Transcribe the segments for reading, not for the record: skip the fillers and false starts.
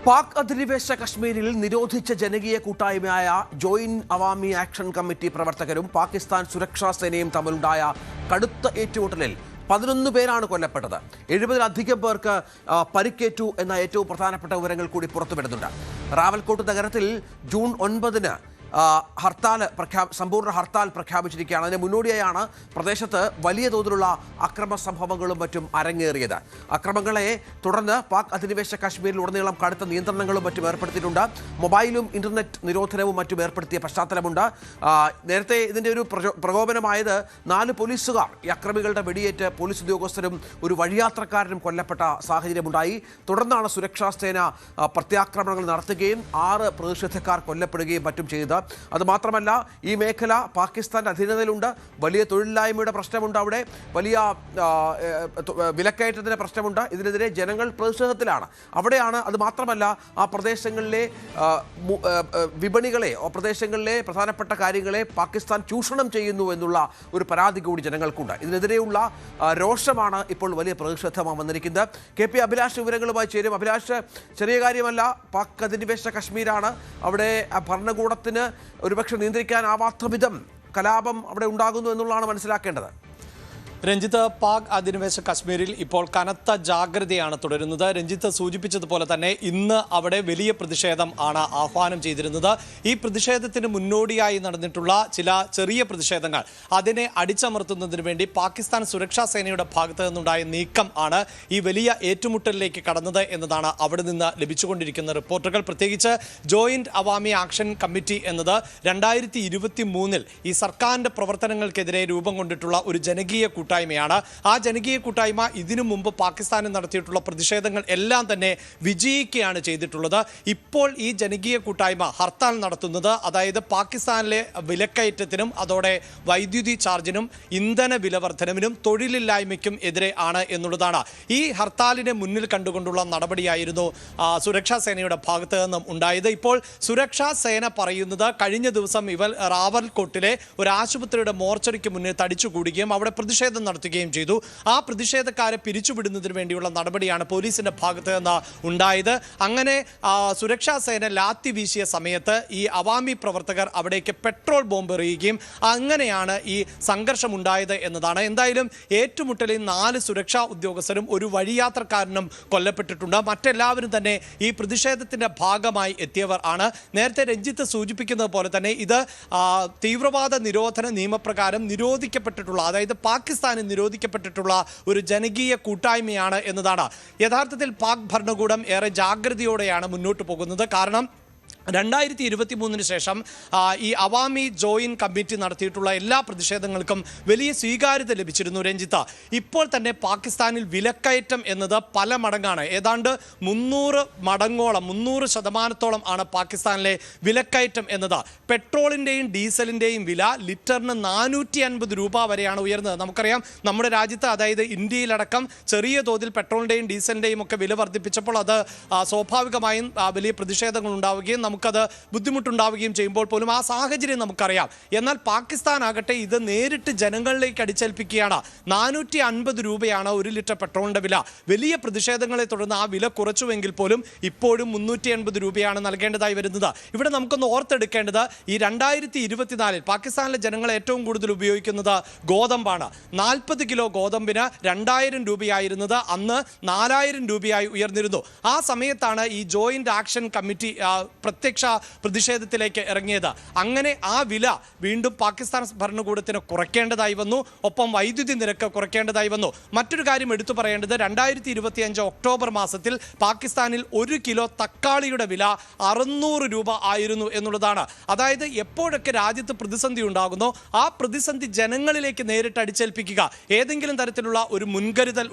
പാക് അധിനിവേശ കശ്മീരിൽ നിരോധിച്ച ജനകീയ കൂട്ടായ്മയായ ജോയിന്റ് അവാമി ആക്ഷൻ കമ്മിറ്റി പ്രവർത്തകരും പാകിസ്ഥാൻ സുരക്ഷാ സേനയും തമ്മിലുണ്ടായ കടുത്ത ഏറ്റുമുട്ടലിൽ 11 പേരാണ് കൊല്ലപ്പെട്ടത്. 70-ലധികം പേർക്ക് പരിക്കേറ്റു എന്ന ഏറ്റവും പ്രധാനപ്പെട്ട വിവരങ്ങൾ കൂടി പുറത്തുവിടുന്നുണ്ട്. റാവൽകോട്ട് നഗരത്തിൽ ജൂൺ 9-ന് സമ്പൂർണ്ണ ഹർത്താൽ പ്രഖ്യാപിച്ചിരിക്കുകയാണ്. അതിന് മുന്നോടിയായാണ് പ്രദേശത്ത് വലിയ തോതിലുള്ള അക്രമ സംഭവങ്ങളും മറ്റും അരങ്ങേറിയത്. അക്രമങ്ങളെ തുടർന്ന് പാക് അധിനിവേശ കശ്മീരിൽ ഉടനീളം കടുത്ത നിയന്ത്രണങ്ങളും മറ്റും ഏർപ്പെടുത്തിയിട്ടുണ്ട്. മൊബൈലും ഇന്റർനെറ്റ് നിരോധനവും മറ്റും ഏർപ്പെടുത്തിയ പശ്ചാത്തലമുണ്ട്. നേരത്തെ ഇതിൻ്റെ ഒരു പ്രകോപനമായത് 4 പോലീസുകാർ ഈ അക്രമികളുടെ വെടിയേറ്റ് പോലീസ് ഉദ്യോഗസ്ഥരും ഒരു വഴിയാത്രക്കാരനും കൊല്ലപ്പെട്ട സാഹചര്യമുണ്ടായി. തുടർന്നാണ് സുരക്ഷാ സേന പ്രത്യാക്രമണങ്ങൾ നടത്തുകയും 6 പ്രതിഷേധക്കാർ കൊല്ലപ്പെടുകയും മറ്റും ചെയ്തത്. അതുമാത്രമല്ല, ഈ മേഖല പാകിസ്ഥാന്റെ അധീനതയിലുണ്ട്. വലിയ തൊഴിലില്ലായ്മയുടെ പ്രശ്നമുണ്ട്, അവിടെ വലിയ വിലക്കയറ്റത്തിന്റെ പ്രശ്നമുണ്ട്. ഇതിനെതിരെ ജനങ്ങൾ പ്രതിഷേധത്തിലാണ്. അവിടെയാണ് അത് മാത്രമല്ല ആ പ്രദേശങ്ങളിലെ വിപണികളെ, പ്രദേശങ്ങളിലെ പ്രധാനപ്പെട്ട കാര്യങ്ങളെ പാകിസ്ഥാൻ ചൂഷണം ചെയ്യുന്നു എന്നുള്ള ഒരു പരാതി കൂടി ജനങ്ങൾക്കുണ്ട്. ഇതിനെതിരെയുള്ള രോഷമാണ് ഇപ്പോൾ വലിയ പ്രതിഷേധമായി വന്നിരിക്കുന്നത്. KP അഭിലാഷ് വിവരങ്ങളുമായി ചേരും. അഭിലാഷ്, ചെറിയ കാര്യമല്ല, പാക് അധിനിവേശ കശ്മീരാണ്. അവിടെ ഭരണകൂടത്തിന് ഒരുപക്ഷെ നിയന്ത്രിക്കാനാവാത്ത വിധം കലാപം അവിടെ ഉണ്ടാകുന്നു എന്നുള്ളതാണ് മനസ്സിലാക്കേണ്ടത്. രഞ്ജിത്ത്, പാക് അധിനിവേശ കശ്മീരിൽ ഇപ്പോൾ കനത്ത ജാഗ്രതയാണ് തുടരുന്നത്. രഞ്ജിത്ത് സൂചിപ്പിച്ചതുപോലെ തന്നെ ഇന്ന് അവിടെ വലിയ പ്രതിഷേധം ആണ് ആഹ്വാനം ചെയ്തിരുന്നത്. ഈ പ്രതിഷേധത്തിന് മുന്നോടിയായി നടന്നിട്ടുള്ള ചില ചെറിയ പ്രതിഷേധങ്ങൾ അതിനെ അടിച്ചമർത്തുന്നതിന് വേണ്ടി പാകിസ്ഥാൻ സുരക്ഷാ സേനയുടെ ഭാഗത്തു നിന്നുണ്ടായ നീക്കം ആണ് ഈ വലിയ ഏറ്റുമുട്ടലിലേക്ക് കടന്നത് എന്നതാണ് അവിടെ നിന്ന് ലഭിച്ചുകൊണ്ടിരിക്കുന്ന റിപ്പോർട്ടുകൾ. പ്രത്യേകിച്ച് ജോയിന്റ് അവാമി ആക്ഷൻ കമ്മിറ്റി എന്നത് 2023-ൽ ഈ സർക്കാരിന്റെ പ്രവർത്തനങ്ങൾക്കെതിരെ രൂപം കൊണ്ടിട്ടുള്ള ഒരു ജനകീയ കൂട്ടായ്മയാണ്. ആ ജനകീയ കൂട്ടായ്മ ഇതിനു മുമ്പ് പാകിസ്ഥാനിൽ നടത്തിയിട്ടുള്ള പ്രതിഷേധങ്ങൾ എല്ലാം തന്നെ വിജയിക്കുകയാണ് ചെയ്തിട്ടുള്ളത്. ഇപ്പോൾ ഈ ജനകീയ കൂട്ടായ്മ ഹർത്താൽ നടത്തുന്നത്, അതായത് പാകിസ്ഥാനിലെ വിലക്കയറ്റത്തിനും അതോടെ വൈദ്യുതി ചാർജിനും ഇന്ധന വിലവർദ്ധനവിനും തൊഴിലില്ലായ്മയ്ക്കും എതിരെ ആണ് എന്നുള്ളതാണ്. ഈ ഹർത്താലിനെ മുന്നിൽ കണ്ടുകൊണ്ടുള്ള നടപടിയായിരുന്നു സുരക്ഷാ സേനയുടെ ഭാഗത്ത് നിന്നും ഉണ്ടായത്. ഇപ്പോൾ സുരക്ഷാ സേന പറയുന്നത് കഴിഞ്ഞ ദിവസം ഇവർ റാവൽകോട്ടിലെ ഒരു ആശുപത്രിയുടെ മോർച്ചറിക്ക് മുന്നിൽ തടിച്ചുകൂടുകയും അവിടെ പ്രതിഷേധം നടത്തുകയും ചെയ്തു. ആ പ്രതിഷേധക്കാരെ പിരിച്ചുവിടുന്നതിന് വേണ്ടിയുള്ള നടപടിയാണ് പോലീസിന്റെ ഭാഗത്ത് നിന്ന് ഉണ്ടായത്. അങ്ങനെ സുരക്ഷാ സേന ലാത്തി വീശിയ സമയത്ത് ഈ അവാമി പ്രവർത്തകർ അവിടേക്ക് പെട്രോൾ ബോംബ് എറിയുകയും അങ്ങനെയാണ് ഈ സംഘർഷം ഉണ്ടായത് എന്നതാണ്. എന്തായാലും ഏറ്റുമുട്ടലിൽ 4 സുരക്ഷാ ഉദ്യോഗസ്ഥരും ഒരു വഴിയാത്രക്കാരനും കൊല്ലപ്പെട്ടിട്ടുണ്ട്. മറ്റെല്ലാവരും തന്നെ ഈ പ്രതിഷേധത്തിന്റെ ഭാഗമായി എത്തിയവർ ആണ്. നേരത്തെ രഞ്ജിത്ത് സൂചിപ്പിക്കുന്നത് പോലെ തന്നെ ഇത് തീവ്രവാദ നിരോധന നിയമപ്രകാരം നിരോധിക്കപ്പെട്ടിട്ടുള്ള, അതായത് പാകിസ്ഥാനിൽ നിരോധിക്കപ്പെട്ടിട്ടുള്ള ഒരു ജനകീയ കൂട്ടായ്മയാണ് എന്നതാണ്. യഥാർത്ഥത്തിൽ പാക് ഭരണകൂടം ഏറെ ജാഗ്രതയോടെയാണ് മുന്നോട്ട് പോകുന്നത്. കാരണം 2023-ന് ശേഷം ഈ അവാമി ജോയിന്റ് കമ്മിറ്റി നടത്തിയിട്ടുള്ള എല്ലാ പ്രതിഷേധങ്ങൾക്കും വലിയ സ്വീകാര്യത ലഭിച്ചിരുന്നു രഞ്ജിത്ത്. ഇപ്പോൾ തന്നെ പാകിസ്ഥാനിൽ വിലക്കയറ്റം എന്നത് പല മടങ്ങാണ്. ഏതാണ്ട് 300 മടങ്ങോളം, 300% ആണ് പാകിസ്ഥാനിലെ വിലക്കയറ്റം എന്നത്. പെട്രോളിൻ്റെയും ഡീസലിൻ്റെയും വില ലിറ്ററിന് 450 രൂപ വരെയാണ് ഉയർന്നത്. നമുക്കറിയാം, നമ്മുടെ രാജ്യത്ത്, അതായത് ഇന്ത്യയിലടക്കം ചെറിയ തോതിൽ പെട്രോളിൻ്റെയും ഡീസലിൻ്റെയും ഒക്കെ വില വർദ്ധിപ്പിച്ചപ്പോൾ അത് സ്വാഭാവികമായും വലിയ പ്രതിഷേധങ്ങൾ ഉണ്ടാവുകയും നമുക്കത് ബുദ്ധിമുട്ടുണ്ടാവുകയും ചെയ്യുമ്പോൾ പോലും ആ സാഹചര്യം നമുക്കറിയാം. എന്നാൽ പാകിസ്ഥാൻ ആകട്ടെ ഇത് നേരിട്ട് ജനങ്ങളിലേക്ക് അടിച്ചേൽപ്പിക്കുകയാണ്. 450 രൂപയാണ് 1 ലിറ്റർ പെട്രോളിൻ്റെ വില. വലിയ പ്രതിഷേധങ്ങളെ തുടർന്ന് ആ വില കുറച്ചുവെങ്കിൽ പോലും ഇപ്പോഴും 380 രൂപയാണ് നൽകേണ്ടതായി വരുന്നത്. ഇവിടെ നമുക്കൊന്ന് ഓർത്തെടുക്കേണ്ടത്, ഈ 2024-ൽ പാകിസ്ഥാനിലെ ജനങ്ങൾ ഏറ്റവും കൂടുതൽ ഉപയോഗിക്കുന്നത് ഗോതമ്പാണ്. 40 കിലോ ഗോതമ്പിന് 2000 രൂപയായിരുന്നത് അന്ന് 4000 രൂപയായി ഉയർന്നിരുന്നു. ആ സമയത്താണ് ഈ ജോയിന്റ് ആക്ഷൻ കമ്മിറ്റി പ്രത്യക്ഷ പ്രതിഷേധത്തിലേക്ക് ഇറങ്ങിയത്. അങ്ങനെ ആ വില വീണ്ടും പാകിസ്ഥാൻ ഭരണകൂടത്തിന് കുറയ്ക്കേണ്ടതായി വന്നു. ഒപ്പം വൈദ്യുതി നിരക്ക് കുറയ്ക്കേണ്ടതായി വന്നു. മറ്റൊരു കാര്യം എടുത്തു പറയേണ്ടത്, 2025 ഒക്ടോബർ മാസത്തിൽ പാകിസ്ഥാനിൽ 1 കിലോ തക്കാളിയുടെ വില 600 രൂപ ആയിരുന്നു എന്നുള്ളതാണ്. അതായത് എപ്പോഴൊക്കെ രാജ്യത്ത് പ്രതിസന്ധി ഉണ്ടാകുന്നോ ആ പ്രതിസന്ധി ജനങ്ങളിലേക്ക് നേരിട്ട് അടിച്ചേൽപ്പിക്കുക, ഏതെങ്കിലും തരത്തിലുള്ള ഒരു മുൻകരുതൽ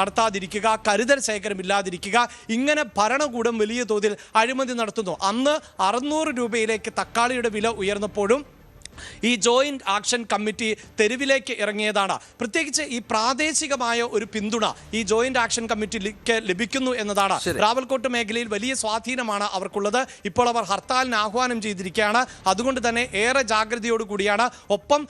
നടത്താതിരിക്കുക, കരുതൽ ശേഖരമില്ലാതിരിക്കുക, ഇങ്ങനെ ഭരണകൂടം വലിയ തോതിൽ അഴിമതി നടത്തുന്നു. അന്ന് 600 രൂപയിലേക്ക് തക്കാളിയുടെ വില ഉയർന്നപ്പോഴും ഈ ജോയിന്റ് ആക്ഷൻ കമ്മിറ്റി തെരുവിലേക്ക് ഇറങ്ങിയതാണ്. പ്രത്യേകിച്ച് ഈ പ്രാദേശികമായ ഒരു പിന്തുണ ഈ ജോയിന്റ് ആക്ഷൻ കമ്മിറ്റിക്ക് ലഭിക്കുന്നു എന്നതാണ്. റാവൽകോട്ട് മേഖലയിൽ വലിയ സ്വാധീനമാണ് അവർക്കുള്ളത്. ഇപ്പോൾ അവർ ഹർത്താലിന് ആഹ്വാനം ചെയ്തിരിക്കുകയാണ്. അതുകൊണ്ട് തന്നെ ഏറെ ജാഗ്രതയോടുകൂടിയാണ്. ഒപ്പം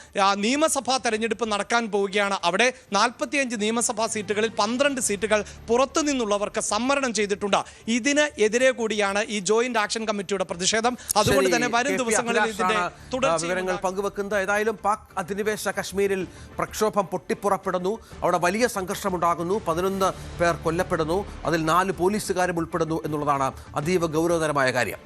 നിയമസഭാ തെരഞ്ഞെടുപ്പ് നടക്കാൻ പോവുകയാണ്. അവിടെ 45 നിയമസഭാ സീറ്റുകളിൽ 12 സീറ്റുകൾ പുറത്തു നിന്നുള്ളവർക്ക് സംവരണം ചെയ്തിട്ടുണ്ട്. ഇതിന് എതിരെ കൂടിയാണ് ഈ ജോയിന്റ് ആക്ഷൻ കമ്മിറ്റിയുടെ പ്രതിഷേധം. അതുകൊണ്ട് തന്നെ വരും ദിവസങ്ങളിൽ ഇതിന്റെ തുടർച്ച പങ്കുവെക്കുന്നത്. ഏതായാലും പാക് അധിനിവേശ കശ്മീരിൽ പ്രക്ഷോഭം പൊട്ടിപ്പുറപ്പെടുന്നു. അവിടെ വലിയ സംഘർഷമുണ്ടാകുന്നു. 11 പേർ കൊല്ലപ്പെടുന്നു. അതിൽ 4 പോലീസുകാരും ഉൾപ്പെടുന്നു എന്നുള്ളതാണ് അതീവ ഗൗരവതരമായ കാര്യം.